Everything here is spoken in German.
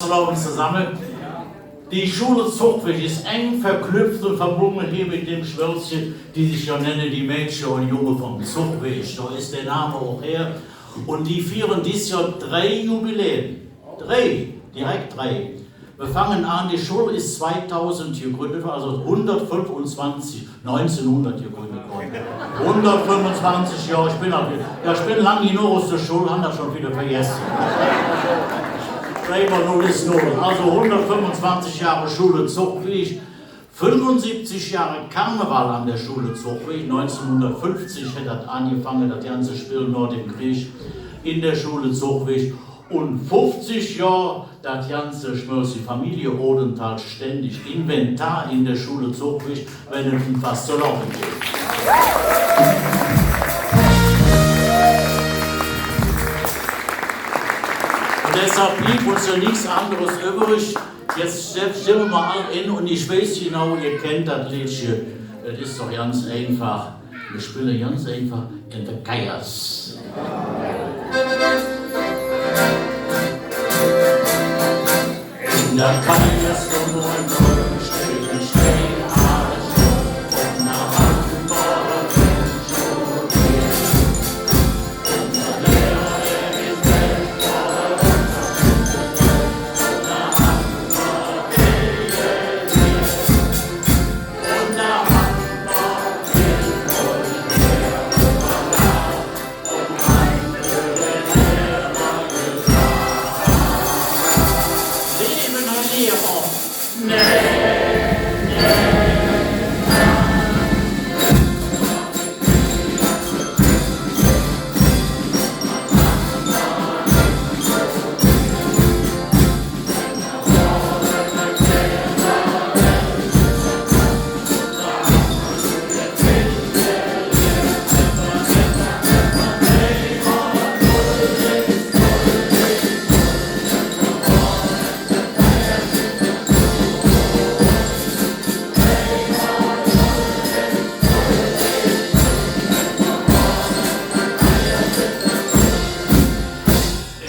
Glauben zusammen. Die Schule Zuchtweg ist eng verknüpft und verbunden hier mit dem Schwärzchen, die sich ja nennen die Mädchen und Junge vom Zuchtweg. Da ist der Name auch her. Und die feiern dieses Jahr 3 Jubiläen. 3, direkt 3. Wir fangen an, die Schule ist 2000 gegründet, also 1900 gegründet worden. 125 Jahre, ich bin lange genug aus der Schule, haben das schon wieder vergessen. Schreiber 0 ist 0. Also 125 Jahre Schule Zuchtweg, 75 Jahre Karneval an der Schule Zuchtweg. 1950 hat das angefangen, das ganze Spiel nach dem Krieg in der Schule Zuchtweg. Und 50 Jahre das ganze Schmörs, die Familie Odenthal ständig Inventar in der Schule Zuchtweg, wenn es was zu laufen geht. Und deshalb blieb uns ja nichts anderes übrig. Jetzt stellen wir mal alle in und ich weiß genau, ihr kennt das Liedchen. Das ist doch ganz einfach. Wir spielen ganz einfach in the Chaos. In der Chaos und nur ein Golden stehen alles und nach Hamburg und der Lehrer, der ist Welt nach Hamburg und nach Hamburg Leben hat ihr auch. Nee.